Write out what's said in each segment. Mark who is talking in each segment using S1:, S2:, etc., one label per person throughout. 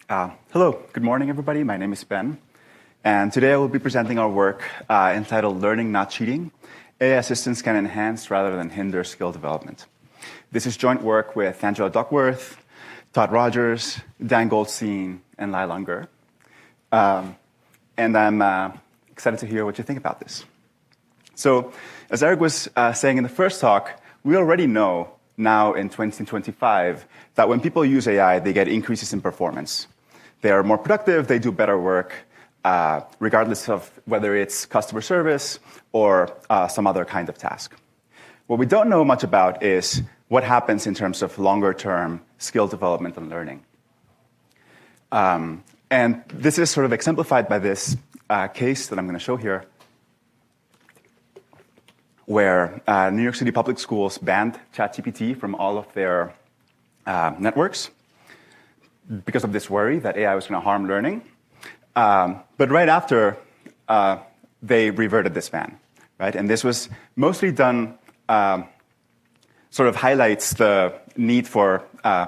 S1: Hello, good morning, everybody. My name is Ben, and today I will be presenting our work entitled Learning Not Cheating. AI assistance can enhance rather than hinder skill development. This is joint work with Angela Duckworth, Todd Rogers, Dan Goldstein, and Lyle Unger. And I'm excited to hear what you think about this. So, as Eric was saying in the first talk, we already know now in 2025 that when people use AI, they get increases in performance. They are more productive, they do better work, regardless of whether it's customer service or some other kind of task. What we don't know much about is what happens in terms of longer-term skill development and learning. And this is sort of exemplified by this case that I'm going to show here, where New York City public schools banned ChatGPT from all of their networks because of this worry that AI was going to harm learning. But right after, they reverted this ban, right? And this was mostly done, sort of highlights the need for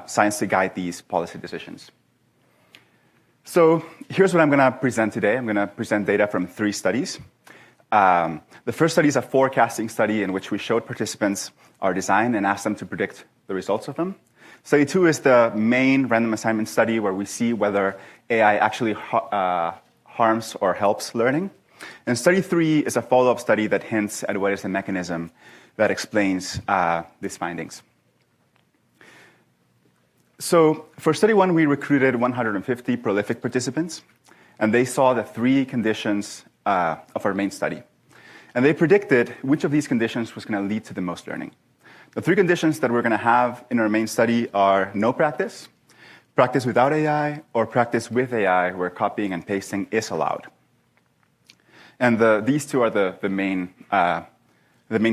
S1: science to guide these policy decisions. So here's what I'm going to present today. I'm going to present data from 3 studies. The first study is a forecasting study in which we showed participants our design and asked them to predict the results of them. Study 2 is the main random assignment study where we see whether AI actually harms or helps learning. And study 3 is a follow-up study that hints at what is the mechanism that explains these findings. So for study 1, we recruited 150 prolific participants, and they saw the 3 conditions of our main study. And they predicted which of these conditions was going to lead to the most learning. The 3 conditions that we're going to have in our main study are no practice, practice without AI, or practice with AI where copying and pasting is allowed. And these 2 are the main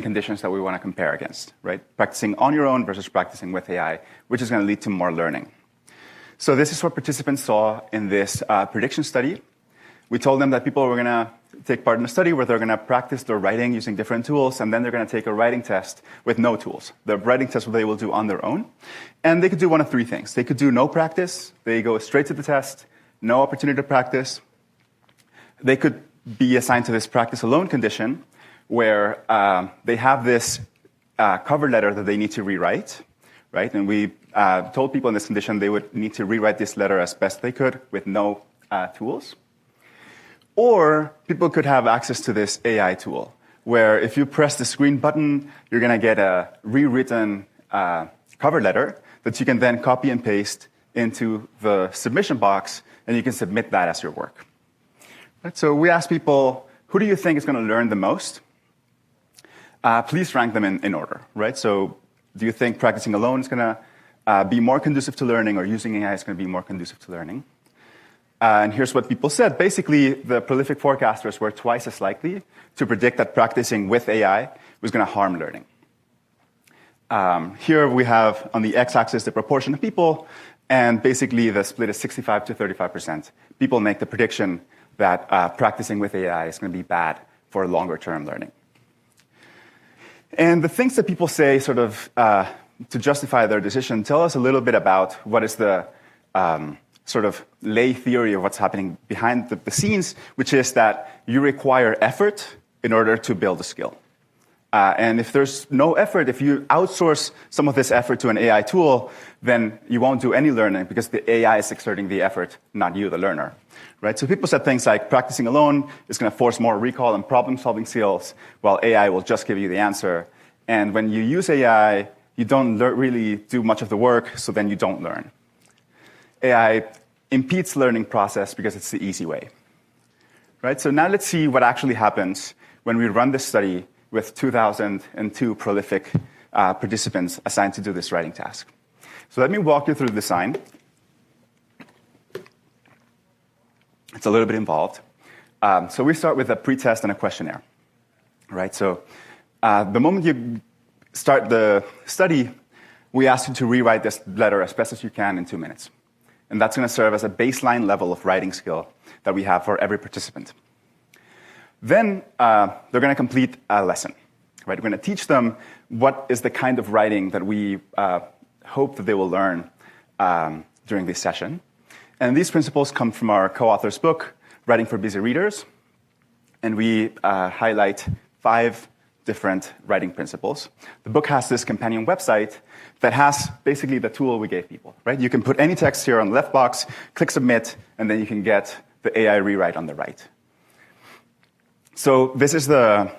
S1: conditions that we want to compare against, right? Practicing on your own versus practicing with AI, which is going to lead to more learning. So this is what participants saw in this prediction study. We told them that people were going to take part in a study where they're going to practice their writing using different tools, and then they're going to take a writing test with no tools. The writing test they will do on their own. And they could do one of 3 things. They could do no practice. They go straight to the test, no opportunity to practice. They could be assigned to this practice alone condition where they have this cover letter that they need to rewrite, right? And we told people in this condition they would need to rewrite this letter as best they could with no tools. Or people could have access to this AI tool, where if you press the screen button, you're going to get a rewritten cover letter that you can then copy and paste into the submission box, and you can submit that as your work. Right, so we asked people, who do you think is going to learn the most? Please rank them in order, right? So do you think practicing alone is going to be more conducive to learning, or using AI is going to be more conducive to learning? And here's what people said. Basically, the prolific forecasters were twice as likely to predict that practicing with AI was going to harm learning. Here we have on the x-axis the proportion of people, and basically the split is 65 to 35%. People make the prediction that practicing with AI is going to be bad for longer-term learning. And the things that people say sort of to justify their decision tell us a little bit about what is the sort of lay theory of what's happening behind the scenes, which is that you require effort in order to build a skill. And if there's no effort, if you outsource some of this effort to an AI tool, then you won't do any learning because the AI is exerting the effort, not you, the learner. Right? So people said things like practicing alone is going to force more recall and problem-solving skills, while AI will just give you the answer. And when you use AI, you don't really do much of the work, so then you don't learn. AI impedes learning process because it's the easy way. Right? So now let's see what actually happens when we run this study with 2,002 prolific participants assigned to do this writing task. So let me walk you through the design. It's a little bit involved. So we start with a pretest and a questionnaire. Right? So the moment you start the study, we ask you to rewrite this letter as best as you can in 2 minutes. And that's going to serve as a baseline level of writing skill that we have for every participant. Then they're going to complete a lesson. Right? We're going to teach them what is the kind of writing that we hope that they will learn during this session. And these principles come from our co-author's book, Writing for Busy Readers. And we highlight 5 different writing principles. The book has this companion website that has basically the tool we gave people, right? You can put any text here on the left box, click submit, and then you can get the AI rewrite on the right. So this is the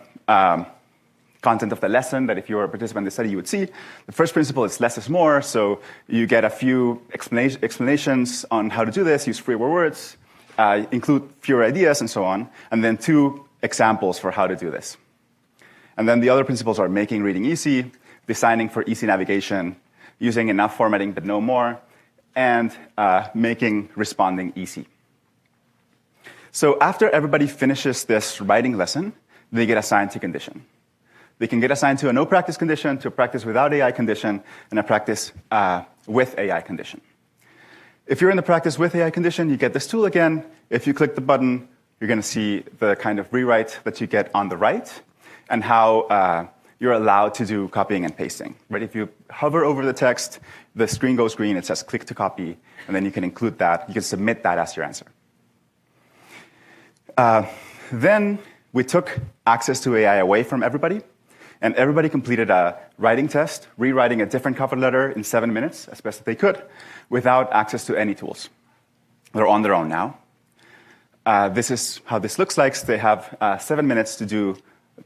S1: content of the lesson that if you were a participant in the study, you would see. The first principle is less is more, so you get a few explanations on how to do this, use fewer words, include fewer ideas, and so on, and then 2 examples for how to do this. And then the other principles are making reading easy, designing for easy navigation, using enough formatting but no more, and making responding easy. So after everybody finishes this writing lesson, they get assigned to condition. They can get assigned to a no practice condition, to a practice without AI condition, and a practice with AI condition. If you're in the practice with AI condition, you get this tool again. If you click the button, you're going to see the kind of rewrite that you get on the right, and how you're allowed to do copying and pasting. Right? If you hover over the text, the screen goes green, it says click to copy, and then you can include that, you can submit that as your answer. Then we took access to AI away from everybody, and everybody completed a writing test, rewriting a different cover letter in 7 minutes, as best as they could, without access to any tools. They're on their own now. This is how this looks like. So they have 7 minutes to do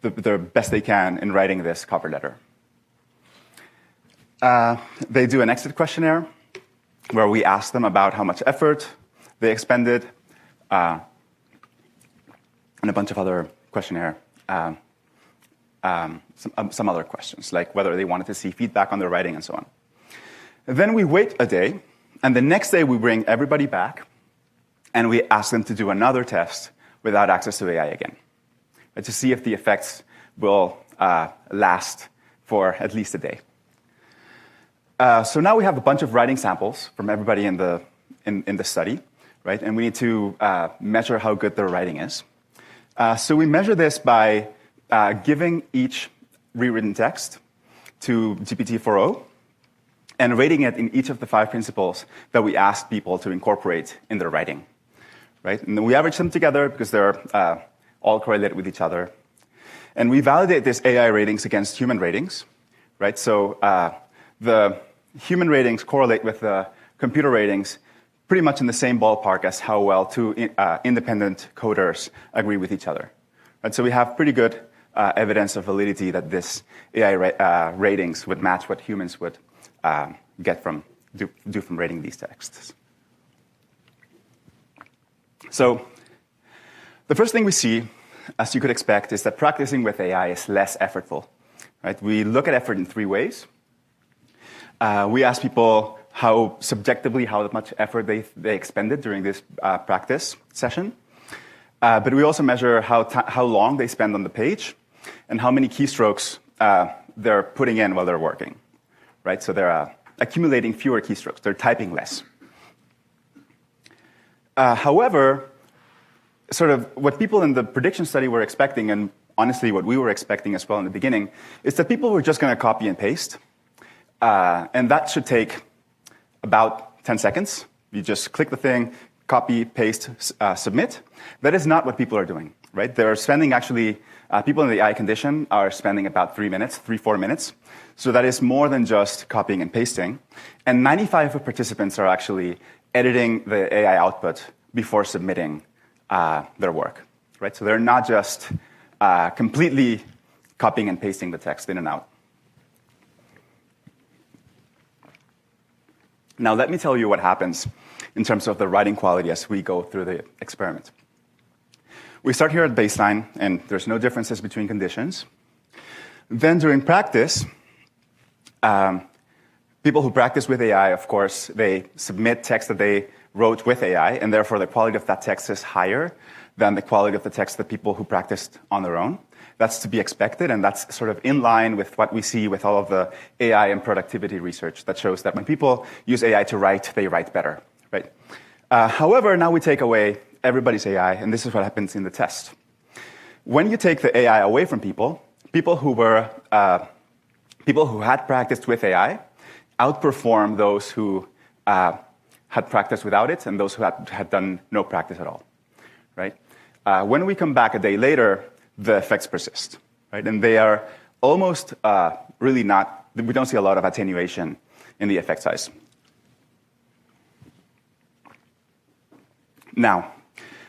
S1: the best they can in writing this cover letter. They do an exit questionnaire where we ask them about how much effort they expended, and a bunch of other questionnaire, some other questions, like whether they wanted to see feedback on their writing and so on. And then we wait a day, and the next day we bring everybody back, and we ask them to do another test without access to AI again, to see if the effects will last for at least a day. So now we have a bunch of writing samples from everybody in the study, right? And we need to measure how good their writing is. So we measure this by giving each rewritten text to GPT-4o and rating it in each of the 5 principles that we ask people to incorporate in their writing, right? And then we average them together because they're all correlated with each other. And we validate these AI ratings against human ratings, right? So the human ratings correlate with the computer ratings pretty much in the same ballpark as how well 2 independent coders agree with each other. Right? So we have pretty good evidence of validity that this AI ratings would match what humans would do from rating these texts. So the first thing we see, as you could expect, is that practicing with AI is less effortful. Right? We look at effort in 3 ways. We ask people how much effort they expended during this practice session. But we also measure how long they spend on the page and how many keystrokes they're putting in while they're working. Right? So they're accumulating fewer keystrokes. They're typing less. However, sort of what people in the prediction study were expecting, and honestly what we were expecting as well in the beginning, is that people were just going to copy and paste. And that should take about 10 seconds. You just click the thing, copy, paste, submit. That is not what people are doing, right? They're spending actually, people in the AI condition are spending about 4 minutes. So that is more than just copying and pasting. And 95 of participants are actually editing the AI output before submitting their work, right? So they're not just completely copying and pasting the text in and out. Now, let me tell you what happens in terms of the writing quality as we go through the experiment. We start here at baseline, and there's no differences between conditions. Then during practice, people who practice with AI, of course, they submit text that they wrote with AI, and therefore the quality of that text is higher than the quality of the text that people who practiced on their own. That's to be expected, and that's sort of in line with what we see with all of the AI and productivity research that shows that when people use AI to write, they write better, right? However, now we take away everybody's AI, and this is what happens in the test. When you take the AI away from people who had practiced with AI outperform those who had practiced without it and those who had done no practice at all, right? When we come back a day later, the effects persist, right? And they are almost really not, we don't see a lot of attenuation in the effect size. Now,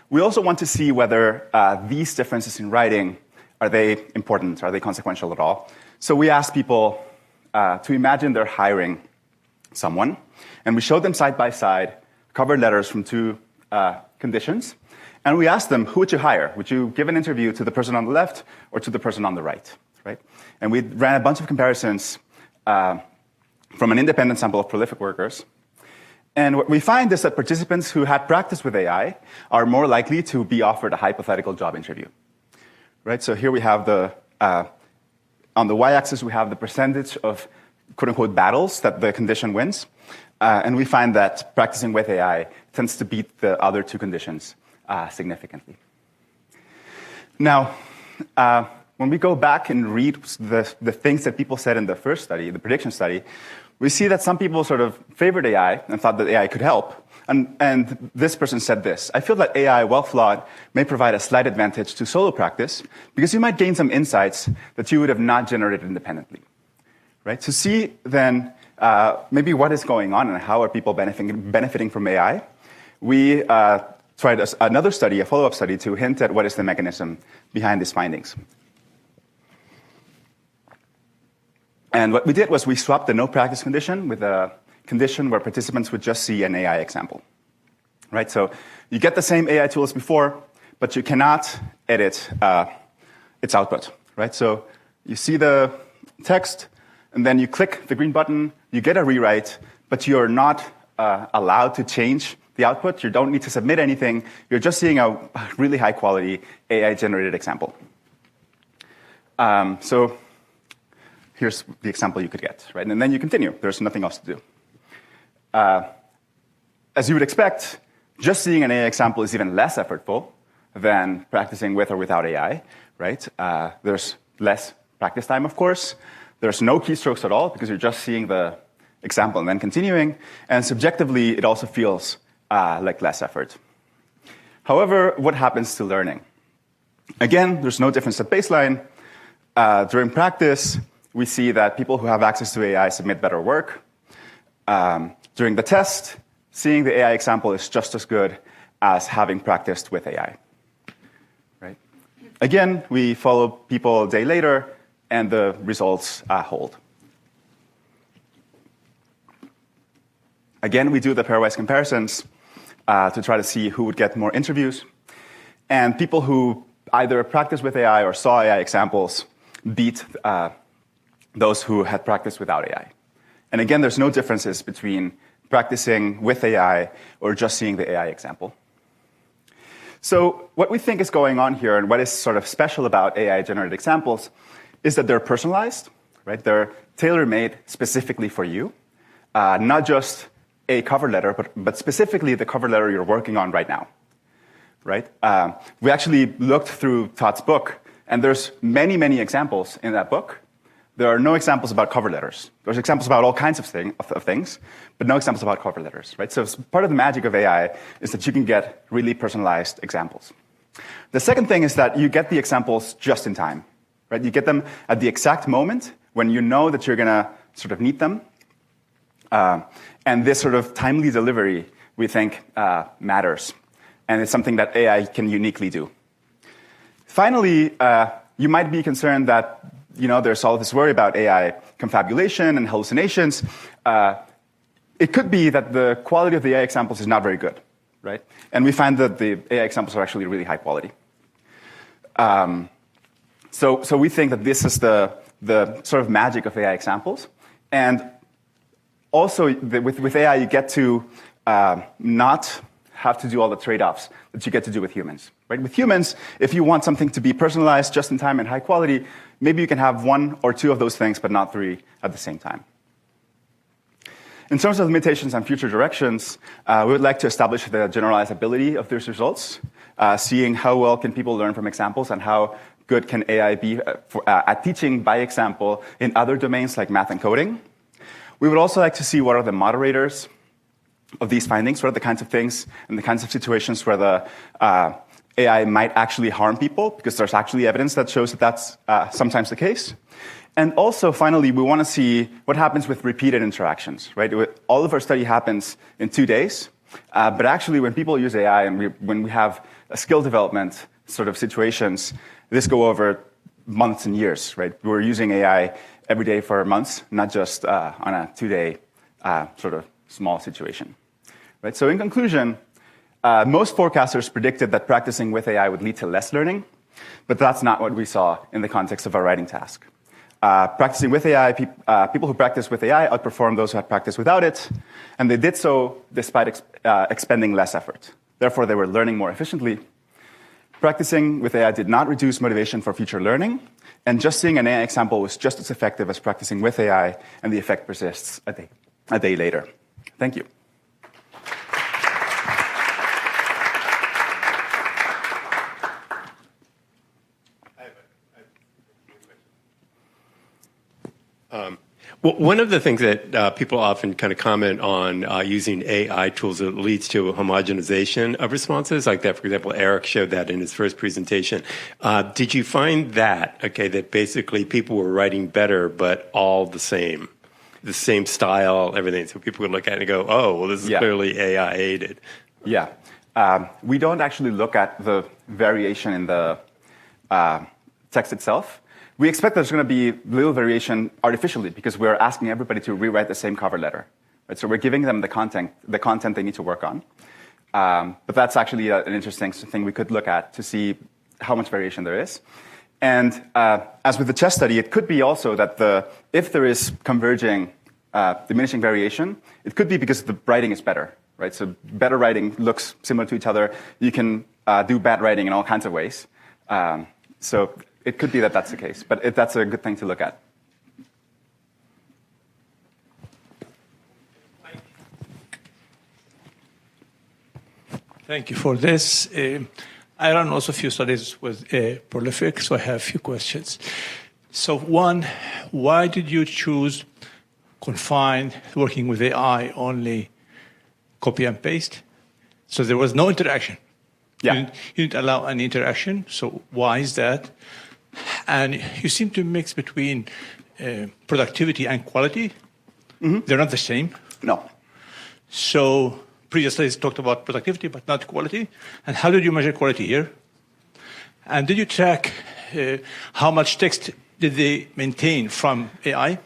S1: we also want to see whether these differences in writing, are they important? Are they consequential at all? So we asked people to imagine they're hiring someone, and we showed them side by side cover letters from two conditions, and we asked them, who would you hire? Would you give an interview to the person on the left or to the person on the right? Right? And we ran a bunch of comparisons from an independent sample of prolific workers. And what we find is that participants who had practiced with AI are more likely to be offered a hypothetical job interview. Right? So here we have on the y-axis, we have the percentage of quote-unquote battles that the condition wins. And we find that practicing with AI tends to beat the other two conditions significantly. Now, when we go back and read the things that people said in the first study, the prediction study, we see that some people sort of favored AI and thought that AI could help. And this person said this: I feel that AI, while flawed, may provide a slight advantage to solo practice because you might gain some insights that you would have not generated independently. Right? To see then maybe what is going on and how are people benefiting from AI, we tried another study, a follow-up study, to hint at what is the mechanism behind these findings. And what we did was we swapped the no practice condition with a condition where participants would just see an AI example. Right? So you get the same AI tool as before, but you cannot edit its output. Right? So you see the text, and then you click the green button, you get a rewrite, but you're not allowed to change the output. You don't need to submit anything. You're just seeing a really high-quality AI-generated example. So here's the example you could get, right? And then you continue. There's nothing else to do. As you would expect, just seeing an AI example is even less effortful than practicing with or without AI, right? There's less practice time, of course. There's no keystrokes at all because you're just seeing the example and then continuing. And subjectively, it also feels like less effort. However, what happens to learning? Again, there's no difference at baseline. During practice, we see that people who have access to AI submit better work. During the test, seeing the AI example is just as good as having practiced with AI. Right? Again, we follow people a day later, and the results hold. Again, we do the pairwise comparisons to try to see who would get more interviews. And people who either practiced with AI or saw AI examples beat those who had practiced without AI. And again, there's no differences between practicing with AI or just seeing the AI example. So what we think is going on here and what is sort of special about AI-generated examples is that they're personalized, right? They're tailor-made specifically for you, not just a cover letter, but specifically the cover letter you're working on right now, right? We actually looked through Todd's book, and there's many, many examples in that book. There are no examples about cover letters. There's examples about all kinds of things, but no examples about cover letters, right? So part of the magic of AI is that you can get really personalized examples. The second thing is that you get the examples just in time, right? You get them at the exact moment when you know that you're going to sort of need them. And this sort of timely delivery, we think, matters. And it's something that AI can uniquely do. Finally, you might be concerned that there's all this worry about AI confabulation and hallucinations. It could be that the quality of the AI examples is not very good, right? And we find that the AI examples are actually really high quality. So we think that this is the sort of magic of AI examples. And also, with AI, you get to not have to do all the trade-offs that you get to do with humans. Right? With humans, if you want something to be personalized, just in time, and high quality, maybe you can have one or two of those things, but not three at the same time. In terms of limitations and future directions, we would like to establish the generalizability of these results, seeing how well can people learn from examples and how good can AI be at teaching by example in other domains like math and coding. We would also like to see what are the moderators of these findings, what are the kinds of things and the kinds of situations where the AI might actually harm people, because there's actually evidence that shows that that's sometimes the case. And also, finally, we want to see what happens with repeated interactions, right? All of our study happens in 2 days, but actually when people use AI and when we have a skill development sort of situations, this go over months and years, right? We're using AI every day for months, not just on a 2-day sort of small situation, right? So in conclusion, most forecasters predicted that practicing with AI would lead to less learning, but that's not what we saw in the context of our writing task. Practicing with AI, people who practice with AI outperformed those who had practiced without it, and they did so despite expending less effort. Therefore, they were learning more efficiently. Practicing with AI did not reduce motivation for future learning, and just seeing an AI example was just as effective as practicing with AI, and the effect persists a day later. Thank you.
S2: Well, one of the things that people often kind of comment on using AI tools that leads to homogenization of responses, like that, for example, Eric showed that in his first presentation. Did you find that, that basically people were writing better, but all the same style, everything? So people would look at it and go, oh, well, this is clearly AI aided.
S1: Yeah. We don't actually look at the variation in the text itself. We expect there's going to be little variation artificially because we're asking everybody to rewrite the same cover letter. Right? So we're giving them the content they need to work on. But that's actually an interesting thing we could look at to see how much variation there is. And as with the chess study, it could be also that if there is converging, diminishing variation, it could be because the writing is better. Right? So better writing looks similar to each other. You can do bad writing in all kinds of ways. So it could be that that's the case, but that's a good thing to look at.
S3: Thank you for this. I run also a few studies with Prolific, so I have a few questions. So one, why did you choose confine working with AI only copy and paste? So there was no interaction.
S1: Yeah.
S3: You didn't allow any interaction, so why is that? And you seem to mix between productivity and quality. Mm-hmm. They're not the same.
S1: No.
S3: So previous studies talked about productivity, but not quality. And how did you measure quality here? And did you track how much text did they maintain from AI?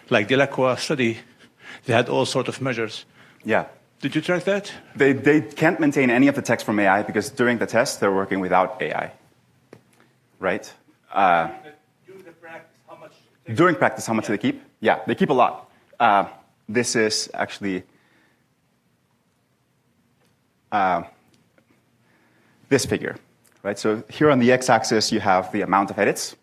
S3: Like the Delacroix study, they had all sorts of measures.
S1: Yeah.
S3: Did you track that?
S1: They can't maintain any of the text from AI because during the test, they're working without AI. Right?
S3: During the practice, how much?
S1: During practice, how much do they keep? Yeah, they keep a lot. This is actually this figure, right? So here on the x-axis, you have the amount of edits,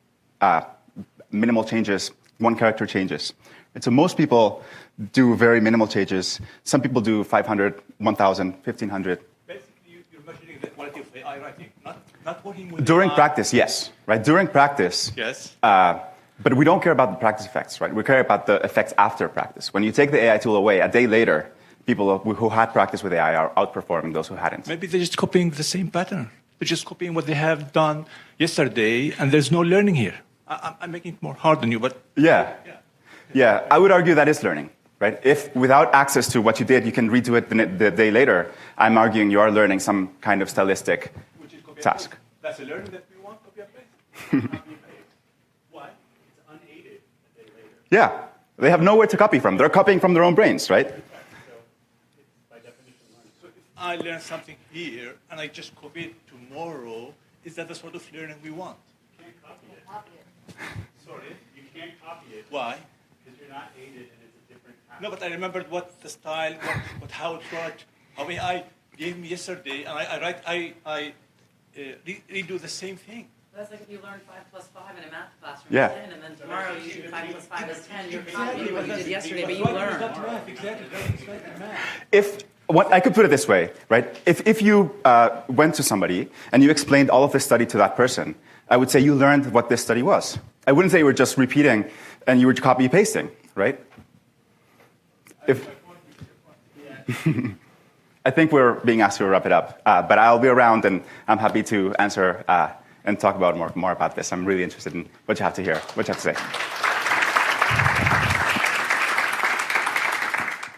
S1: minimal changes, one character changes. And so most people do very minimal changes. Some people do 500, 1,000, 1,500.
S3: Basically, you're measuring the quality of AI writing, not working with
S1: During
S3: AI.
S1: practice, yes. Right? During practice.
S3: Yes.
S1: But we don't care about the practice effects, right? We care about the effects after practice. When you take the AI tool away, a day later, people who had practice with AI are outperforming those who hadn't.
S3: Maybe they're just copying the same pattern. They're just copying what they have done yesterday, and there's no learning here. I'm making it more hard on you, but...
S1: Yeah, I would argue that is learning, right? If without access to what you did, you can redo it the day later, I'm arguing you are learning some kind of stylistic task.
S3: That's a learning that we want, copy and paste. Why? It's unaided a day later.
S1: Yeah, they have nowhere to copy from. They're copying from their own brains, right?
S3: So it's by definition learning. So if I learn something here and I just copy it tomorrow, is that the sort of learning we want?
S4: You can't copy it.
S3: Sorry?
S4: You can't copy it.
S3: Why?
S4: Because you're not aided and it's a different kind.
S3: No, but I remembered what the style, how it worked, how AI gave me yesterday, and I redo the same thing.
S5: That's like if you learn 5 plus 5 in a math classroom,
S1: Yeah.
S5: 10, and then tomorrow you do 5 plus 5 is 10. You're copying what you did yesterday, but you learn.
S1: I could put it this way, right? If you went to somebody and you explained all of this study to that person, I would say you learned what this study was. I wouldn't say you were just repeating and you were copy pasting, right? I think we're being asked to wrap it up, but I'll be around, and I'm happy to answer and talk about more about this. I'm really interested in what you have to hear, what you have to say.